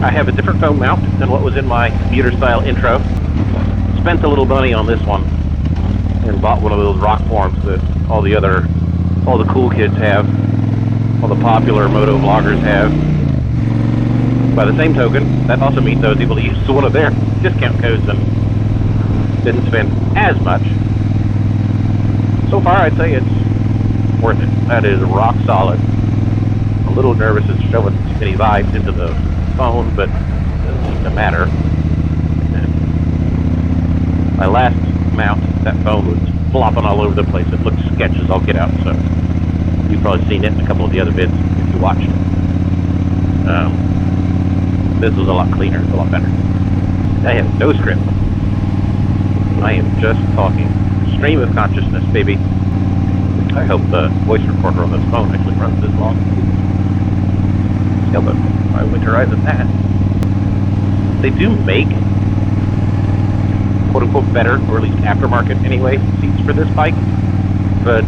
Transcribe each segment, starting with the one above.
I have a different phone mount than what was in my commuter style intro. Spent a little money on this one and bought one of those rock forms that all the cool kids have, all the popular MotoVloggers have. By the same token, that also means I was able to use one of their discount codes and didn't spend as much. So far, I'd say it's worth it. That is rock solid. I'm a little nervous it's showing too many vibes into the phone, but it doesn't seem to matter. My last mount, that phone was flopping all over the place. It looked sketch as all get out, so you've probably seen it in a couple of the other vids if you watched. This was a lot cleaner, a lot better. I have no script. I am just talking. Stream of consciousness, baby. I hope the voice recorder on this phone actually runs this long. Yeah, but I winterize that. They do make quote-unquote better, or at least aftermarket anyway, seats for this bike, but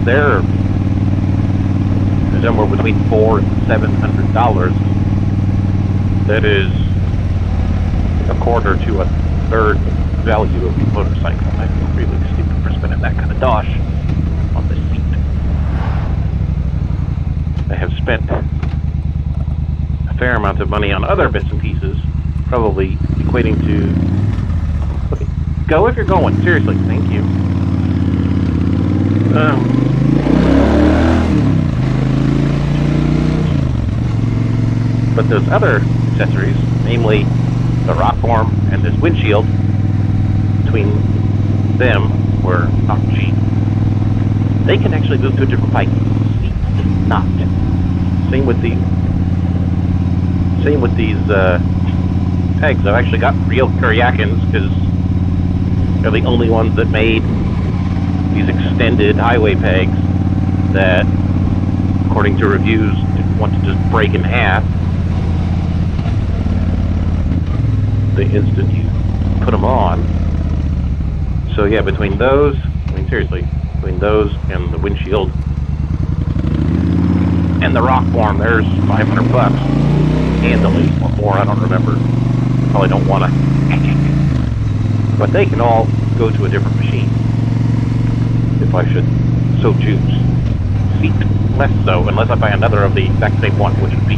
they're somewhere between $400 and $700. That is a quarter to a third value of the motorcycle. I feel really stupid for spending that kind of dosh on this seat. I have spent a fair amount of money on other bits and pieces, probably equating to... Okay, go if you're going. Seriously, thank you. But those other accessories, namely the rock form and this windshield, between them were not cheap. They can actually move to a different bike. Seats not. Same with these pegs. I've actually got real Kuryakins because they're the only ones that made these extended highway pegs that, according to reviews, didn't want to just break in half the instant you put them on. So yeah, between those, I mean seriously, between those and the windshield and the rock form, there's $500 handily, or more, I don't remember. Probably don't want to. But they can all go to a different machine, if I should so choose. Seat, less so, unless I buy another of the exact same one, which would be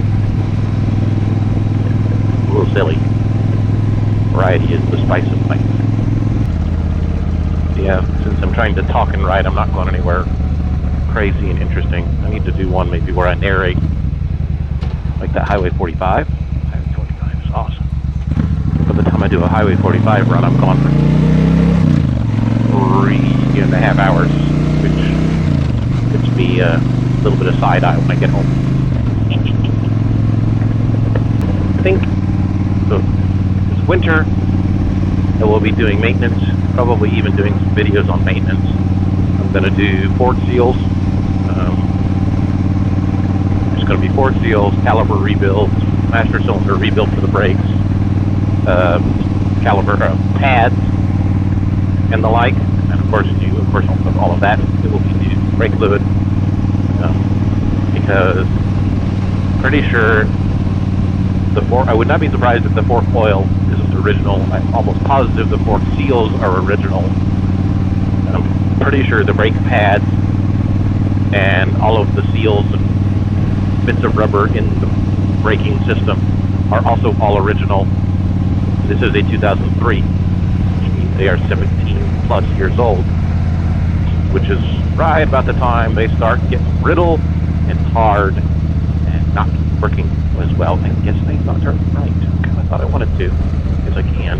a little silly. Variety is the spice of life. Yeah, since I'm trying to talk and ride, I'm not going anywhere crazy and interesting. I need to do one maybe where I narrate, like that Highway 45. Highway 45 is awesome. By the time I do a Highway 45 run, I'm gone for 3.5 hours, which gets me a little bit of side eye when I get home. I think so. This winter, I will be doing maintenance, probably even doing some videos on maintenance. I'm going to do fork seals. There's going to be fork seals, caliper rebuilds, master cylinder rebuild for the brakes, caliper pads, and the like. And of course, with all of that, it will be new brake fluid, because pretty sure I would not be surprised if the fork oil isn't original. I'm almost positive the fork seals are original. I'm pretty sure the brake pads and all of the seals and bits of rubber in the braking system are also all original. This is a 2003, which means they are 17 plus years old, which is right about the time they start getting brittle and hard and not working as well. I guess they thought they're right. I thought I wanted to, because I can.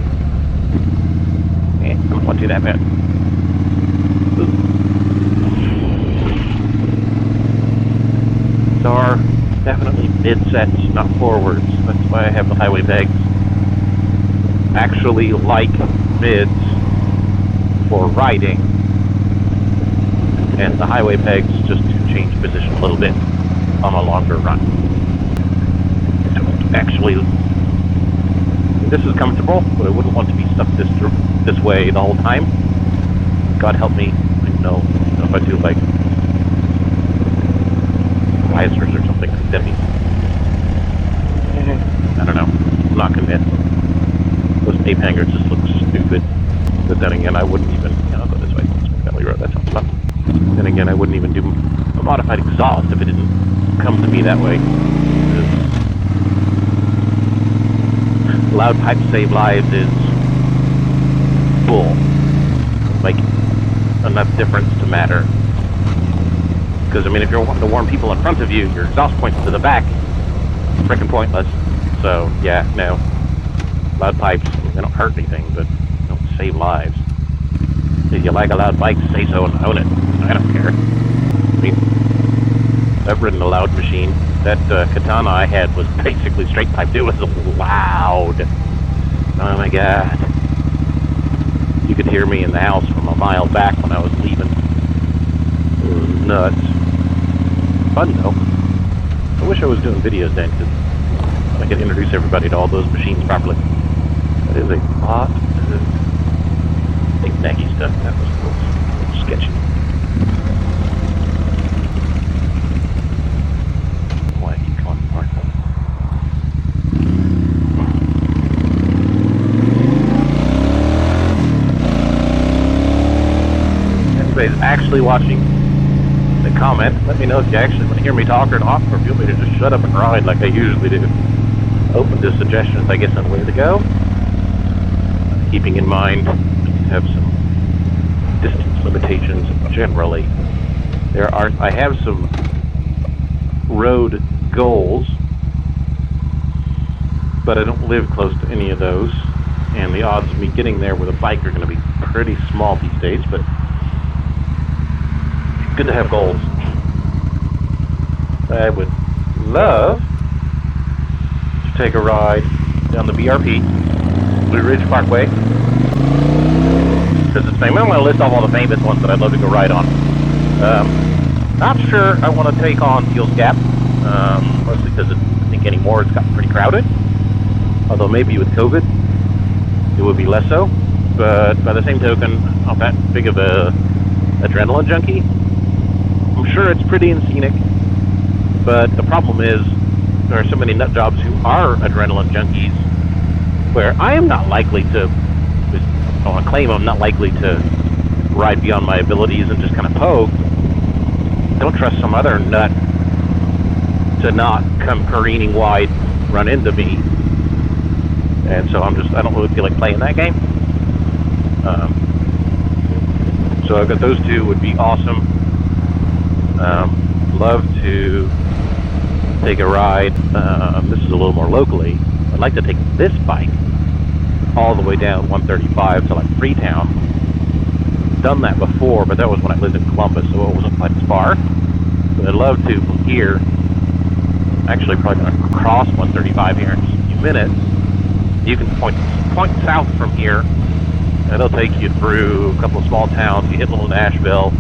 I don't want to do that bad. These are definitely mid-sets, not forwards. That's why I have the highway pegs. Actually like mids for riding, and the highway pegs just to change position a little bit on a longer run. Actually, this is comfortable, but I wouldn't want to be stuck this way the whole time. God help me, I know if I do like risers or something, then I don't know. I'm not convinced. Those ape hangers just look stupid. But then again, I wouldn't even... I'll go this way. Valley Road, that sounds fun. Then again, I wouldn't even do a modified exhaust if it didn't come to me that way. Loud pipe save lives is bull. Like, enough difference to matter. Because, I mean, if you're wanting to warn people in front of you, your exhaust points to the back. Frickin' pointless. So, yeah, no. Loud pipes, they don't hurt anything, but they don't save lives. If you like a loud bike, say so and own it. I don't care. I mean, I've ridden a loud machine. That Katana I had was basically straight piped. It was loud. Oh my god. You could hear me in the house from a mile back when I was leaving. It was nuts. Fun though. I wish I was doing videos then, because I could introduce everybody to all those machines properly. That is a lot of knick-knacky stuff. That was a little sketchy. Why keep going north? Anybody's actually watching the comment, let me know if you actually want to hear me talk or not, or if you want me to just shut up and ride like I usually do. Open to suggestions, I guess, on where to go. Keeping in mind, have some distance limitations generally. I have some road goals, but I don't live close to any of those, and the odds of me getting there with a bike are going to be pretty small these days, but good to have goals. I would love to take a ride down the BRP, Blue Ridge Parkway, because it's famous. I'm going to list off all the famous ones that I'd love to go ride on. Not sure I want to take on Fuels Gap, mostly because I think anymore it's gotten pretty crowded. Although maybe with COVID, it would be less so. But by the same token, I'm not that big of a adrenaline junkie. I'm sure it's pretty and scenic, but the problem is there are so many nut jobs who are adrenaline junkies where I am not likely to, I want to claim I'm not likely to ride beyond my abilities and just kind of poke. Don't trust some other nut to not come careening wide, run into me. And so I don't really feel like playing that game. So I've got those two, would be awesome. Love to take a ride. This is a little more locally. I'd like to take this bike all the way down 135 to like Freetown. Done that before, but that was when I lived in Columbus, so it wasn't quite as far. But I'd love to from here. Actually, probably going to cross 135 here in just a few minutes. You can point south from here, and it'll take you through a couple of small towns. You hit Little Nashville.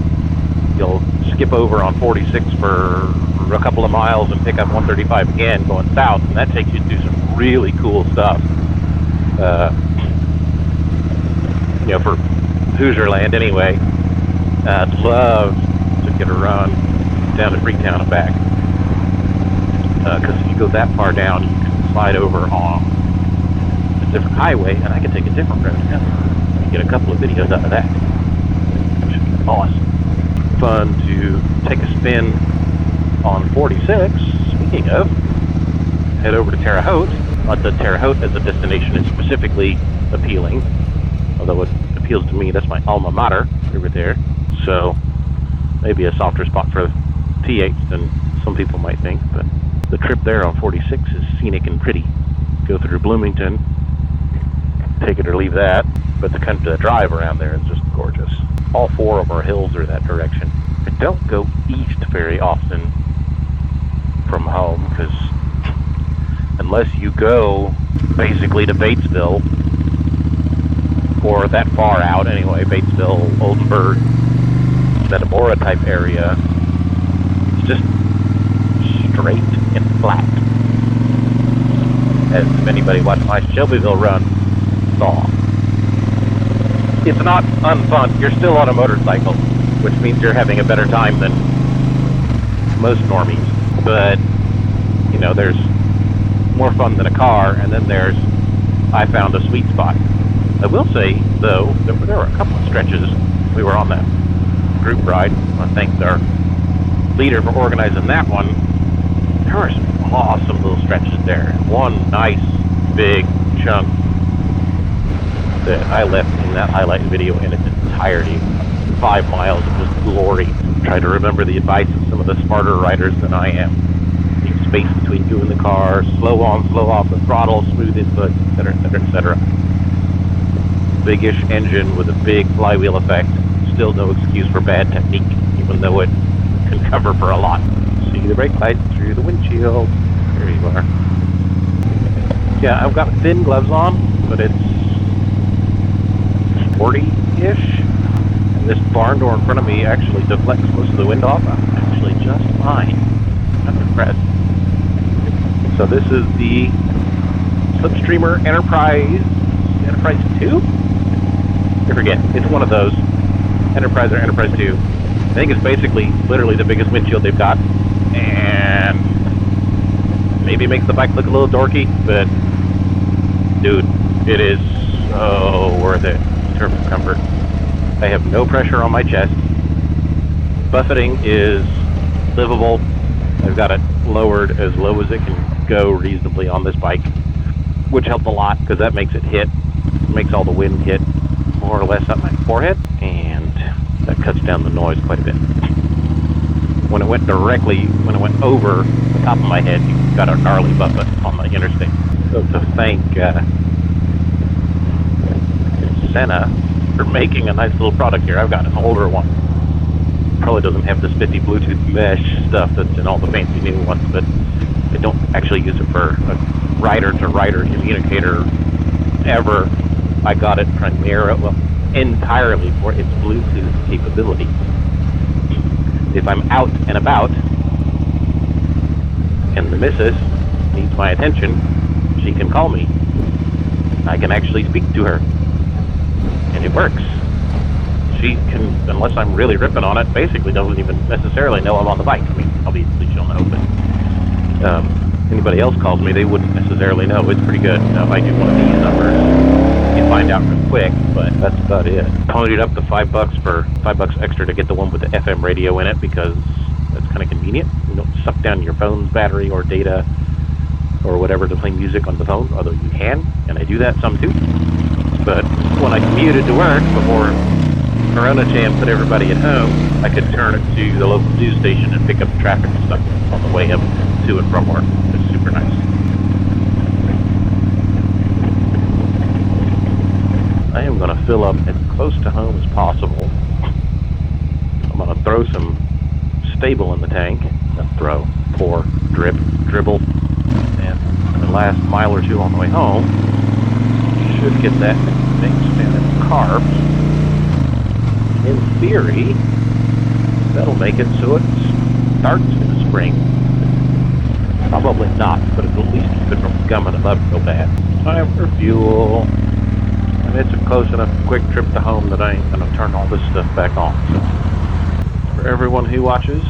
You'll skip over on 46 for a couple of miles and pick up 135 again going south, and that takes you to do some really cool stuff. For Hoosier land anyway. I'd love to get a run down to Freetown and back. Because if you go that far down, you can slide over on a different highway, and I can take a different road. And get a couple of videos out of that. That should be awesome. Fun to take a spin on 46. Speaking of, head over to Terre Haute. Not that Terre Haute as a destination is specifically appealing, although it appeals to me. That's my alma mater over there. So maybe a softer spot for T8 than some people might think. But the trip there on 46 is scenic and pretty. Go through Bloomington, take it or leave that. But the drive around there is just gorgeous. All four of our hills are that direction. I don't go east very often from home, because unless you go basically to Batesville, or that far out anyway, Batesville, Oldenburg, Metamora type area, it's just straight and flat. As if anybody watched my Shelbyville run saw. It's not unfun. You're still on a motorcycle, which means you're having a better time than most normies. But, there's more fun than a car, and then there's I found a sweet spot. I will say, though, there were a couple of stretches we were on that group ride. I thank our leader for organizing that one. There were some awesome little stretches there. One nice big chunk that I left in that highlight video in its entirety. 5 miles of just glory. Try to remember the advice of some of the smarter riders than I am. Keep space between you and the car, slow on, slow off the throttle, smooth input, etc., etc., etc. Big-ish engine with a big flywheel effect. Still no excuse for bad technique, even though it can cover for a lot. See the brake light through the windshield. There you are. Yeah, I've got thin gloves on, but it's sporty-ish. And this barn door in front of me actually deflects most of the wind off. I'm actually just fine. I'm impressed. So this is the Slipstreamer Enterprise 2? I forget. It's one of those. Enterprise or Enterprise 2. I think it's basically literally the biggest windshield they've got. And maybe makes the bike look a little dorky, but dude, it is so worth it in terms of comfort. I have no pressure on my chest. Buffeting is livable. I've got it lowered as low as it can go reasonably on this bike, which helped a lot because that makes it hit, makes all the wind hit more or less up my forehead, and that cuts down the noise quite a bit. When it went over the top of my head, you got a gnarly buffet on the interstate. So to thank Sena for making a nice little product here. I've got an older one. Probably doesn't have this 50 Bluetooth mesh stuff that's in all the fancy new ones, but I don't actually use it for a rider-to-rider communicator ever. I got it entirely for its Bluetooth capability. If I'm out and about and the missus needs my attention, she can call me. I can actually speak to her. And it works. She can, unless I'm really ripping on it, basically doesn't even necessarily know I'm on the bike. I mean, obviously she'll know, but anybody else calls me, they wouldn't necessarily know. It's pretty good. Now, if I do one of these numbers, you find out real quick, but that's about it. Ponied up the $5 for $5 extra to get the one with the FM radio in it because that's kind of convenient. You don't suck down your phone's battery or data or whatever to play music on the phone, although you can, and I do that some too. But when I commuted to work before Corona Champ put everybody at home, I could turn it to the local news station and pick up the traffic and stuff on the way up to and from work. It's super nice. I am going to fill up as close to home as possible. I'm going to throw some stable in the tank. Pour, drip, dribble. And the last mile or two on the way home should get that thing spinning carbs. In theory, that'll make it so it starts in the spring. Probably not, but it'll at least keep it from gumming it up real bad. Time for fuel. And it's a close enough quick trip to home that I ain't going to turn all this stuff back on. So, for everyone who watches,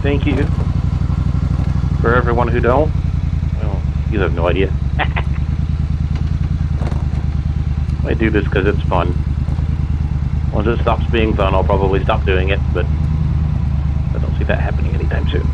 thank you. For everyone who don't, well, you have no idea. I do this because it's fun. Once it stops being fun, I'll probably stop doing it, but I don't see that happening anytime soon.